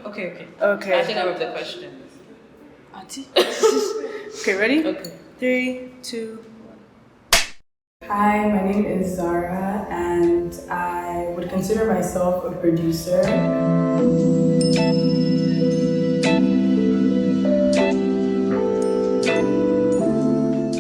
Okay. Okay. I think I have the question. Auntie? Okay, ready? Okay. 3, 2. Hi, my name is Zara, and I would consider myself a producer.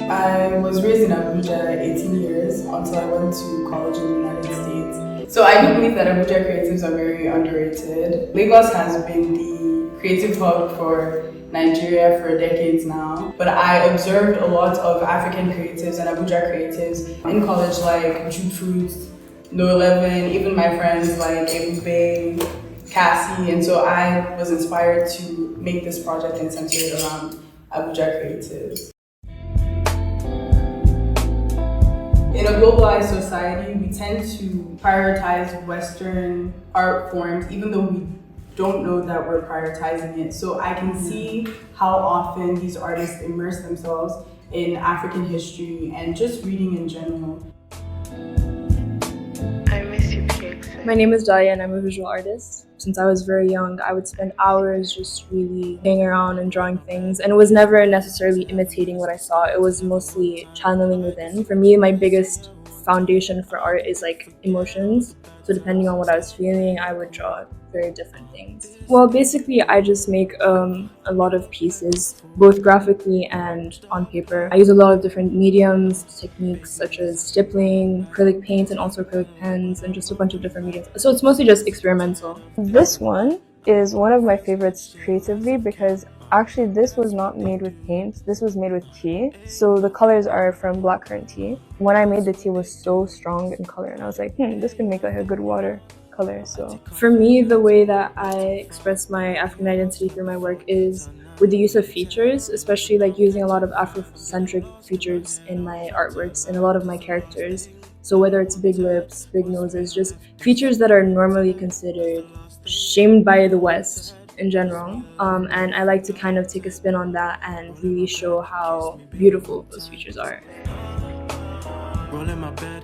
I was raised in Abuja 18 years until I went to college in the United States. So I do believe that Abuja creatives are very underrated. Lagos has been the creative hub for Nigeria for decades now, but I observed a lot of African creatives and Abuja creatives in college, like Jude Fruits, No 11, even my friends like Ebube, Cassy, and so I was inspired to make this project and center it around Abuja creatives. In a globalized society, we tend to prioritize Western art forms, even though we don't know that we're prioritizing it. So I can see how often these artists immerse themselves in African history and just reading in general. I miss you, Kate. My name is Dahlia and I'm a visual artist. Since I was very young, I would spend hours just really playing around and drawing things. And it was never necessarily imitating what I saw. It was mostly channeling within. For me, my biggest foundation for art is like emotions. So depending on what I was feeling, I would draw very different things. Well, basically, I just make a lot of pieces, both graphically and on paper. I use a lot of different mediums, techniques such as stippling, acrylic paint, and also acrylic pens, and just a bunch of different mediums. So it's mostly just experimental. This one is one of my favorites creatively because actually this was not made with paint, this was made with tea. So the colors are from blackcurrant tea. When I made the tea, it was so strong in color and I was like, this could make like a good water color. So for me, the way that I express my African identity through my work is with the use of features, especially like using a lot of Afrocentric features in my artworks and a lot of my characters. So whether it's big lips, big noses, just features that are normally considered shamed by the West in general. And I like to kind of take a spin on that and really show how beautiful those features are.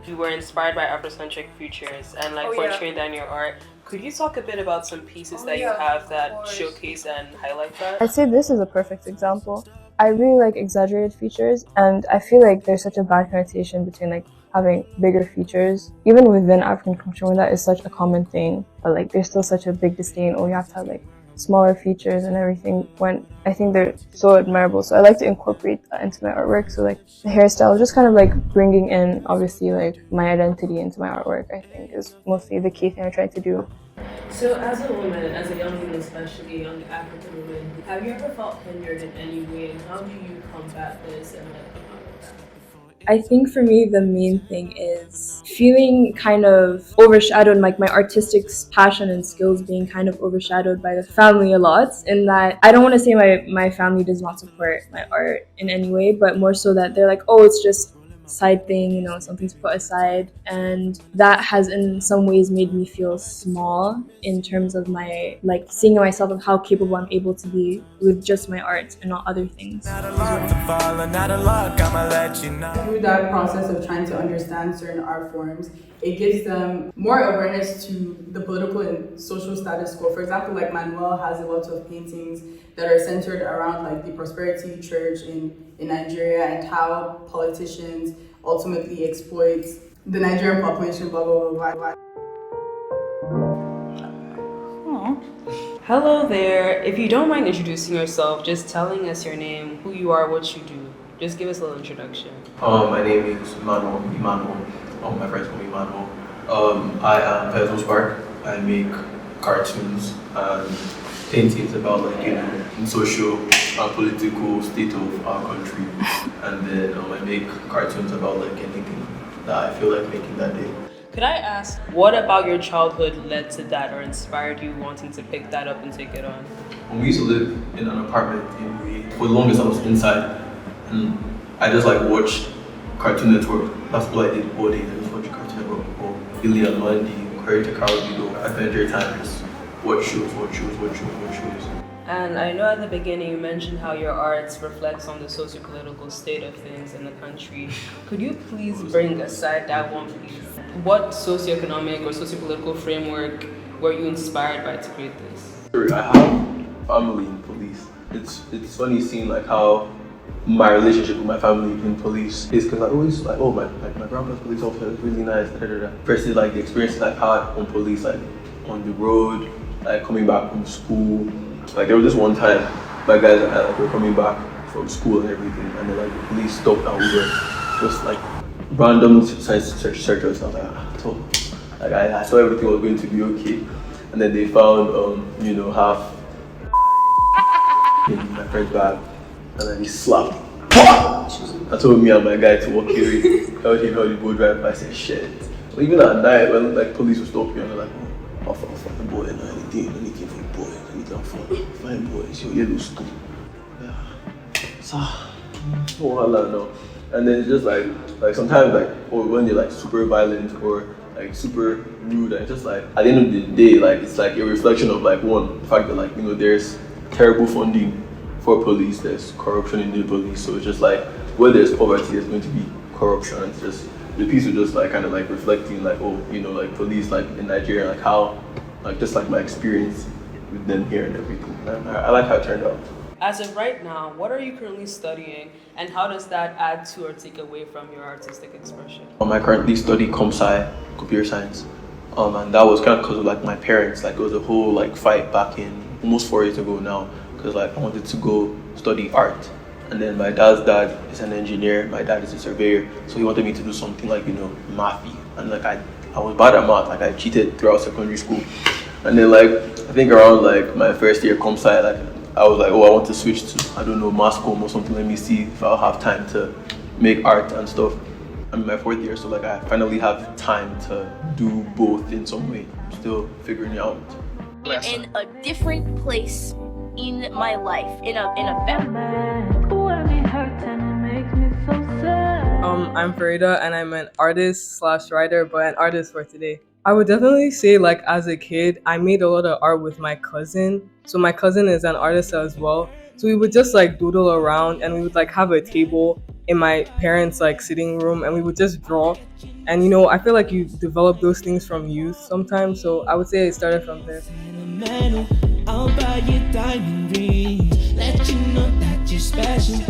You were inspired by Afrocentric features and portraying that in your art. Could you talk a bit about some pieces that you have that showcase and highlight that? I'd say this is a perfect example. I really like exaggerated features, and I feel like there's such a bad connotation between like having bigger features. Even within African culture, when that is such a common thing, but like there's still such a big disdain, you have to have like smaller features and everything, when I think they're so admirable. So I like to incorporate that into my artwork. So like the hairstyle, just kind of like bringing in obviously like my identity into my artwork, I think is mostly the key thing I try to do. So as a woman, as a young woman, especially a young African woman, have you ever felt hindered in any way, and how do you combat this and come out with that? I think for me, the main thing is feeling kind of overshadowed, like my artistic passion and skills being kind of overshadowed by the family a lot, in that I don't want to say my family does not support my art in any way, but more so that they're like, it's just side thing, something to put aside. And that has in some ways made me feel small in terms of my, like, seeing myself of how capable I'm able to be with just my art and not other things. Through that process of trying to understand certain art forms, it gives them more awareness to the political and social status quo. For example, like Manuel has a lot of paintings that are centered around like the prosperity church in Nigeria and how politicians ultimately exploit the Nigerian population, blah, blah, blah, blah. Hello there. If you don't mind introducing yourself, just telling us your name, who you are, what you do. Just give us a little introduction. My name is Emmanuel. My friends call me Emmanuel. I am Petal Spark. I make cartoons and paintings about the social and political state of our country. And then I make cartoons about anything that I feel like making that day. Could I ask, what about your childhood led to that or inspired you wanting to pick that up and take it on? We used to live in an apartment for the longest I was inside, and I just watch Cartoon Network. That's all I did all day. I just watch Cartoon Network or Billy and Mandy, Courage to Carolina. I spent your time just watch shows. And I know at the beginning you mentioned how your art reflects on the socio-political state of things in the country. Could you please bring aside that one, please? What socioeconomic or socio-political framework were you inspired by to create this? I have family in police. It's funny seeing like how my relationship with my family in police is, because I always like, oh my grandpa's police officer is really nice, versus like the experience like how on police, like on the road, like coming back from school. Like there was this one time my guys and I like were coming back from school and everything, and then like the police stopped and we were just like random searchers. I was like, I saw everything was going to be okay, and then they found half in my friend's bag, and then he slapped. I told me and my guy to walk away. Tell him how the boat drive. I said shit. But even at night when like police would stop you and they're like, oh, I'll find the boy and anything for the boy, anything for fine boy, it's your yellow school. Yeah. So no. And then it's just like sometimes like, or when they're like super violent or like super rude, and it's just like at the end of the day, like it's like a reflection of like one, the fact that like there's terrible funding for police, there's corruption in the police, so it's just like where there's poverty there's going to be corruption. It's just the piece of just like kind of like reflecting like, oh, like police like in Nigeria, like how like just like my experience with them here and everything. I like how it turned out. As of right now, what are you currently studying, and how does that add to or take away from your artistic expression? I currently study comsci, computer science, and that was kind of because of like my parents. Like it was a whole like fight back in almost 4 years ago now, because like I wanted to go study art, and then my dad's dad is an engineer, my dad is a surveyor, so he wanted me to do something like mathy, and like I was bad at math, like I cheated throughout secondary school, and then like I think around like my first year comsci, like I was like, oh, I want to switch to, I don't know, mass comm or something. Let me see if I'll have time to make art and stuff. I'm in my 4th year, so like I finally have time to do both in some way. I'm still figuring it out. In a different place in my life, in a better. I'm Faridah, and I'm an artist/writer, but an artist for today. I would definitely say, like, as a kid, I made a lot of art with my cousin. So my cousin is an artist as well. So we would just like doodle around, and we would like have a table in my parents' like sitting room, and we would just draw. And I feel like you develop those things from youth sometimes. So I would say it started from there. I'll buy you diamond rings, let you know that you're special.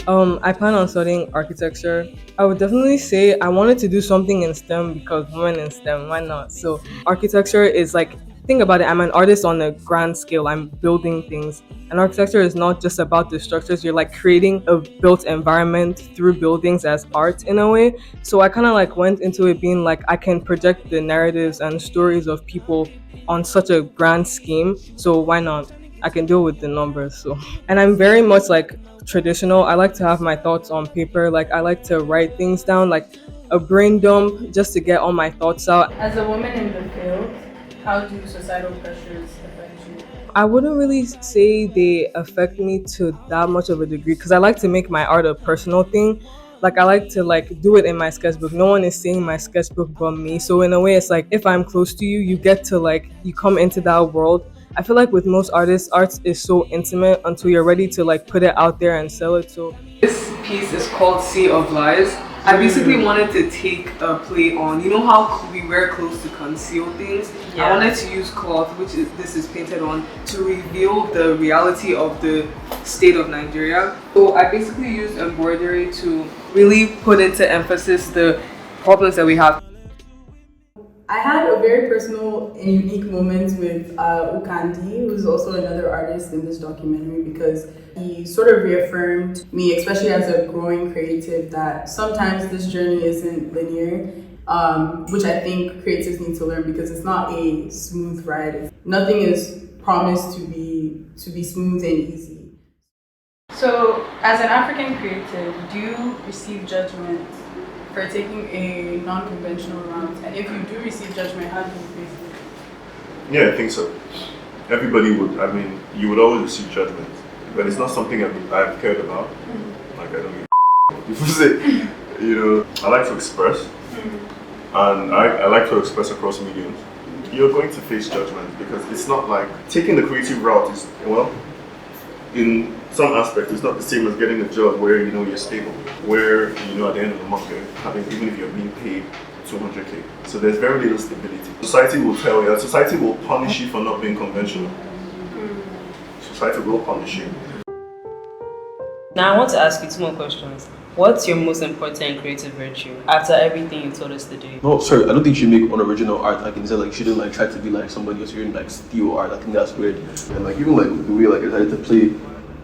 I plan on studying architecture. I would definitely say I wanted to do something in STEM because women in STEM, why not? So architecture is like, think about it, I'm an artist on a grand scale. I'm building things. And architecture is not just about the structures. You're like creating a built environment through buildings as art in a way. So I kind of like went into it being like, I can project the narratives and stories of people on such a grand scheme. So why not? I can deal with the numbers. So, and I'm very much like traditional. I like to have my thoughts on paper. Like I like to write things down, like a brain dump, just to get all my thoughts out. As a woman in the field, how do societal pressures affect you? I wouldn't really say they affect me to that much of a degree, because I like to make my art a personal thing. Like I like to like do it in my sketchbook. No one is seeing my sketchbook but me. So in a way, it's like if I'm close to you, you get to like, you come into that world. I feel like with most artists, art is so intimate until you're ready to like put it out there and sell it. So this piece is called Sea of Lies. I basically wanted to take a play on, how we wear clothes to conceal things. Yeah. I wanted to use cloth, this is painted on, to reveal the reality of the state of Nigeria. So I basically used embroidery to really put into emphasis the problems that we have. I had a very personal and unique moment with Ukandi, who's also another artist in this documentary, because he sort of reaffirmed me, especially as a growing creative, that sometimes this journey isn't linear, which I think creatives need to learn, because it's not a smooth ride. Nothing is promised to be smooth and easy. So, as an African creative, do you receive judgment for taking a non-conventional route? And if you do receive judgment, how do you face it? Yeah, I think so. Everybody would, you would always receive judgment, but it's not something I've cared about. Like, I don't give what people say. I like to express, and I like to express across mediums. You're going to face judgment, because it's not like taking the creative route is, in some aspects, it's not the same as getting a job where you're stable, where at the end of the month you're having, even if you're being paid 200k. So there's very little stability. Society will tell you, society will punish you for not being conventional. Society will punish you. Now I want to ask you two more questions. What's your most important creative virtue after everything you told us today? No, sorry, I don't think you should make unoriginal art. Like, instead, like, you shouldn't like try to be like somebody else. You shouldn't like steal art. I think that's weird. And like, even like the way like I decided to play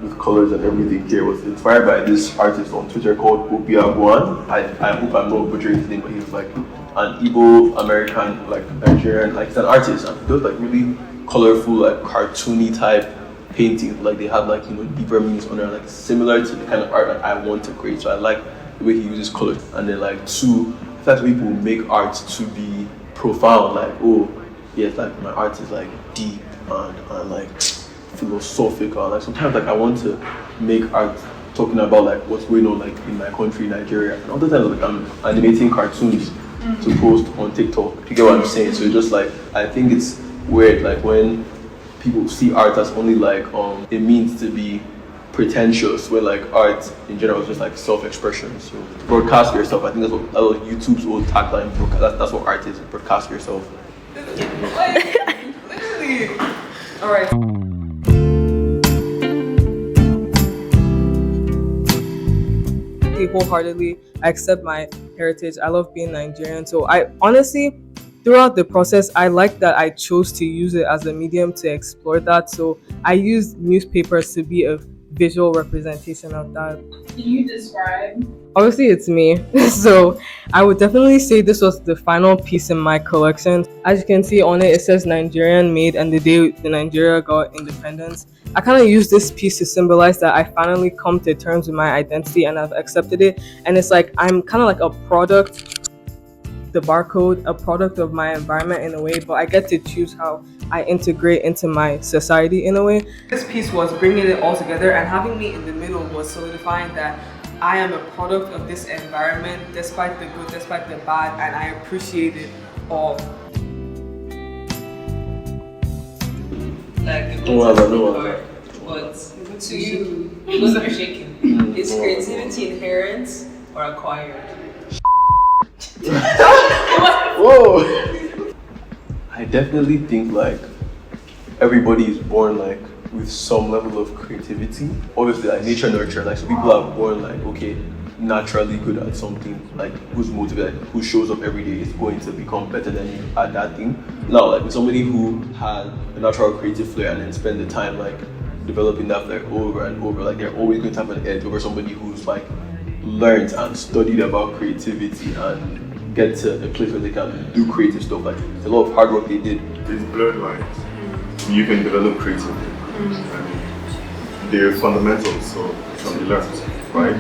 with colors and everything here was inspired by this artist on Twitter called Abuja'S. I hope I'm not butchering his name, but he was like an Igbo American, like Nigerian, like he's an artist, and he does like really colorful, like cartoony type paintings. Like they have like, you know, deeper meanings on there, like similar to the kind of art that I want to create. So I like the way he uses color. And then like two, I feel like people make art to be profound, like, oh yes, like my art is like deep and like philosophical. Like sometimes like I want to make art talking about like what's going on like in my country, Nigeria. And other times like I'm animating cartoons to post on TikTok. You get what I'm saying? So it's just like, I think it's weird like when people see art as only like a means to be pretentious, where like art in general is just like self-expression. So broadcast yourself. I think that was YouTube's old tagline. That's what art is. Broadcast yourself. Literally. All right. Wholeheartedly, I accept my heritage. I love being Nigerian. So I honestly, throughout the process, I like that I chose to use it as a medium to explore that. So I used newspapers to be a visual representation of that. Can you describe? Obviously, it's me. So I would definitely say this was the final piece in my collection. As you can see on it, it says Nigerian made, and the day the Nigeria got independence. I kind of use this piece to symbolize that I finally come to terms with my identity and I've accepted it. And it's like I'm kind of like a product, the barcode, a product of my environment in a way, but I get to choose how I integrate into my society in a way. This piece was bringing it all together, and having me in the middle was solidifying that I am a product of this environment, despite the good, despite the bad, and I appreciate it all. Like, but to you, those are shaking. Is creativity inherent or acquired? Whoa! I definitely think like everybody is born like with some level of creativity. Obviously like nature nurture, like some people are born like, okay, naturally good at something, like who's motivated, who shows up every day is going to become better than you at that thing. Now like with somebody who had a natural creative flair and then spend the time like developing that flair over and over, like they're always going to have an edge over somebody who's like learned and studied about creativity and get to a place where they can do creative stuff. Like it's a lot of hard work they did. It's blurred lines. You can develop creativity. I mean, they're fundamentals, so it can be learned, right?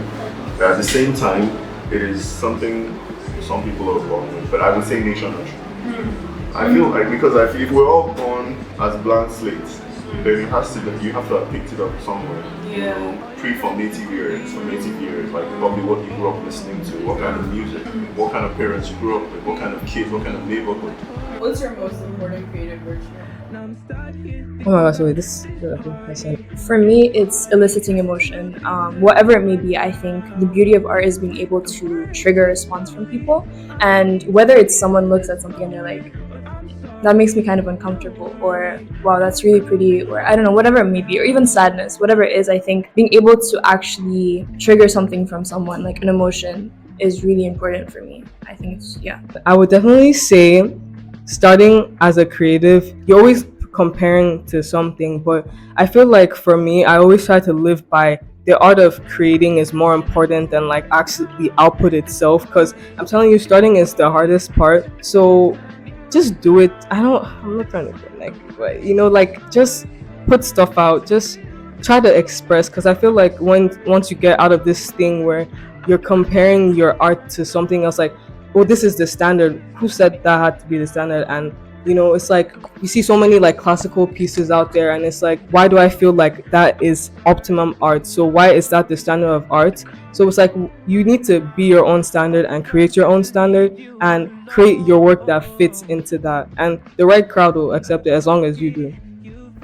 But at the same time, it is something some people are born with, but I would say nature nurture. I feel like, because I feel if we're all born as blank slates, then you have to have picked it up somewhere. Yeah. Pre-formative years, formative years, like probably what you grew up listening to, what kind of music, what kind of parents you grew up with, what kind of kids, what kind of neighborhood. What's your most important creative virtue? Oh my gosh, wait, this is a good question. For me, it's eliciting emotion. Whatever it may be, I think the beauty of art is being able to trigger a response from people. And whether it's someone looks at something and they're like, that makes me kind of uncomfortable, or wow, that's really pretty, or I don't know, whatever it may be, or even sadness, whatever it is, I think being able to actually trigger something from someone, like an emotion, is really important for me. I think it's, yeah. I would definitely say, starting as a creative, you're always comparing to something, but I feel like for me, I always try to live by the art of creating is more important than like actually the output itself, because I'm telling you, starting is the hardest part. So just do it. I'm not trying to be like, but you know, like just put stuff out, just try to express, because I feel like once you get out of this thing where you're comparing your art to something else, like, oh, this is the standard, who said that had to be the standard? And you know, it's like you see so many like classical pieces out there, and it's like, why do I feel like that is optimum art? So why is that the standard of art? So it's like you need to be your own standard and create your own standard and create your work that fits into that, and the right crowd will accept it as long as you do.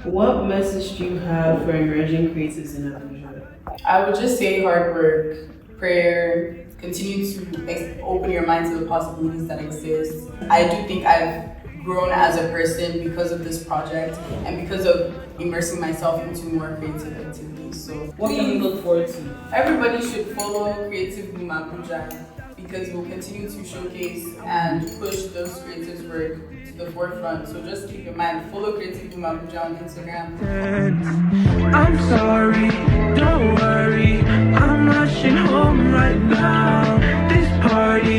What message do you have for emerging creatives in Abuja? I would just say hard work, prayer, continue to open your mind to the possibilities that exist. I do think I've grown as a person because of this project and because of immersing myself into more creative activities. So What can we look forward to? everybody should follow Creative Boom Abuja because we'll continue to showcase and push those creatives' work to the forefront. So just keep in mind, follow Creative Boom Abuja on Instagram. I'm sorry, don't worry, I'm rushing home right now. This party,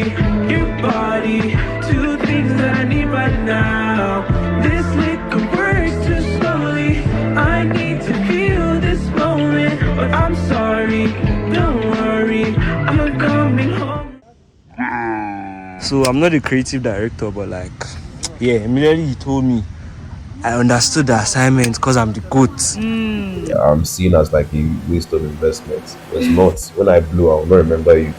your body, two things that I need right now. This liquor works too slowly, I need to feel this moment. But I'm sorry, don't worry, I'm coming home. So I'm not a creative director, but like, yeah, immediately he told me, I understood the assignment because I'm the GOAT. I'm seen as like a waste of investment. It's not. When I blew, I will not remember you.